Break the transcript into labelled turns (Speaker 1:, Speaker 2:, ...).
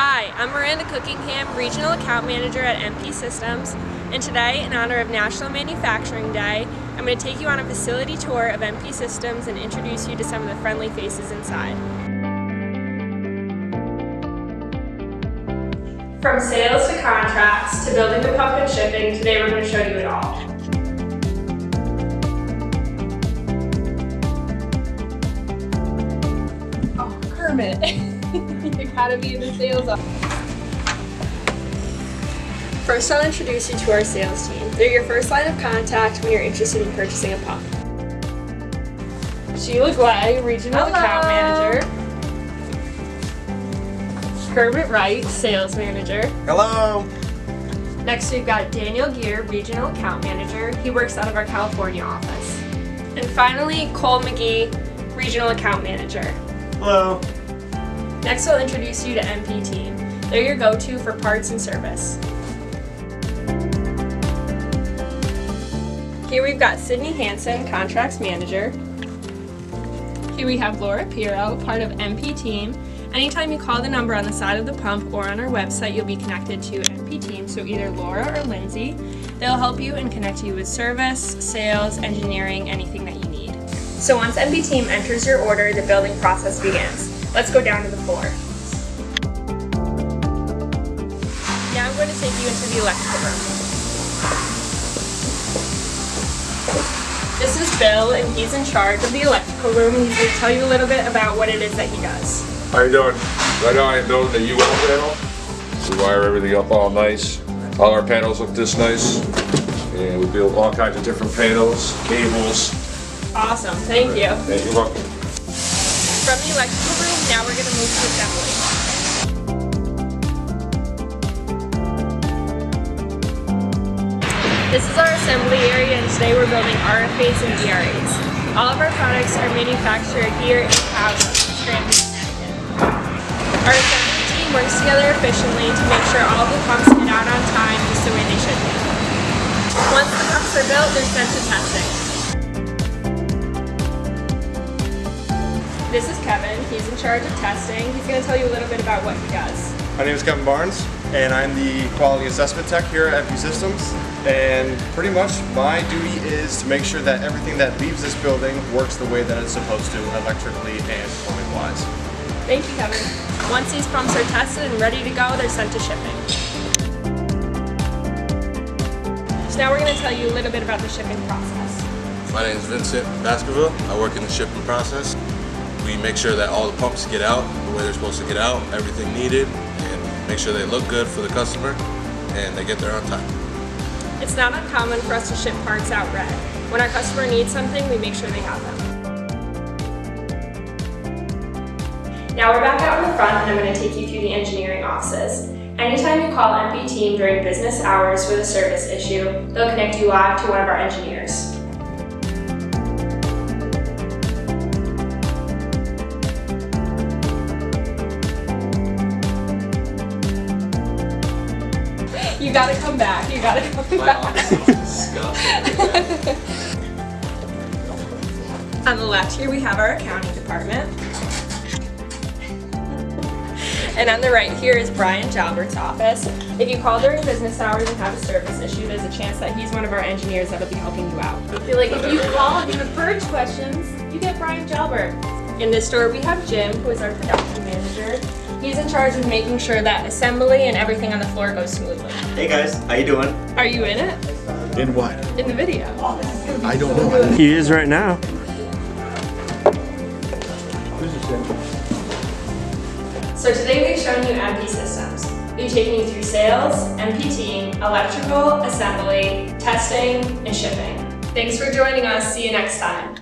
Speaker 1: Hi, I'm Miranda, Regional Account Manager at MP Systems, and today, in honor of National Manufacturing Day, I'm going to take you on a facility tour of MP Systems and introduce you to some of the friendly faces inside. From sales to contracts, to building the pump and shipping, today we're going to show you it all. Oh, Kermit, you gotta be in the sales office. First, I'll introduce you to our sales team. They're your first line of contact when you're interested in purchasing a pump. Sheila Glay, Regional Account Manager. Kermit Wright, Sales Manager.
Speaker 2: Hello.
Speaker 1: Next, we've got Daniel Gear, Regional Account Manager. He works out of our California office. And finally, Cole McGee, Regional Account Manager.
Speaker 2: Hello.
Speaker 1: Next, I'll introduce you to MP Team. They're your go-to for parts and service. Here we've got Sydney Hansen, Contracts Manager. Here we have Laura Piro, part of MP Team. Anytime you call the number on the side of the pump or on our website, you'll be connected to MP Team, so either Laura or Lindsay. They'll help you and connect you with service, sales, engineering, anything that you need. So once MP Team enters your order, the building process begins. Let's go down to the floor. Now I'm going to take you into the electrical room. This is Bill, and he's in charge of the electrical room. He's going to tell you a little bit about what it is that he does.
Speaker 3: How you doing? Right now I'm building the UL panel. We wire everything up all nice. All our panels look this nice. And we build all kinds of different panels, cables.
Speaker 1: Awesome, thank you.
Speaker 3: Thank you. Welcome.
Speaker 1: From the electrical room, now we're going to move to assembly. This is our assembly area, and today we're building RFAs and DRAs. All of our products are manufactured here in-house in East Granby, Connecticut. Our assembly team works together efficiently to make sure all of the pumps get out on time just the way they should be. Once the pumps are built, they're sent to testing. This is Kevin. He's in charge of testing. He's going to tell you a little bit about what he does.
Speaker 2: My name is Kevin Barnes, and I'm the Quality Assessment Tech here at MP Systems. And pretty much my duty is to make sure that everything that leaves this building works the way that it's supposed to, electrically and plumbing-wise.
Speaker 1: Thank you, Kevin. Once these pumps are tested and ready to go, they're sent to shipping. So now we're going to tell you a little bit about the shipping process.
Speaker 4: My name is Vincent Baskerville. I work in the shipping process. We make sure that all the pumps get out the way they're supposed to get out, everything needed, and make sure they look good for the customer and they get there on time.
Speaker 1: It's not uncommon for us to ship parts out red. When our customer needs something, we make sure they have them. Now we're back out in the front, and I'm going to take you through the engineering offices. Anytime you call MP Team during business hours with a service issue, they'll connect you live to one of our engineers. You gotta come back. You gotta come back. On the left here we have our accounting department. And on the right here is Brian Jalbert's office. If you call during business hours and have a service issue, there's a chance that he's one of our engineers that'll be helping you out. I feel like if you call and you have purge questions, you get Brian Jalbert. In this store we have Jim, who is our production manager. He's in charge of making sure that assembly and everything on the floor goes smoothly.
Speaker 5: Hey guys, how you doing?
Speaker 1: Are you in it?
Speaker 2: In what?
Speaker 1: In the video.
Speaker 2: I don't know.
Speaker 5: He is right now.
Speaker 1: So today we've shown you MP Systems. We've taken you through sales, MP Team, electrical, assembly, testing, and shipping. Thanks for joining us. See you next time.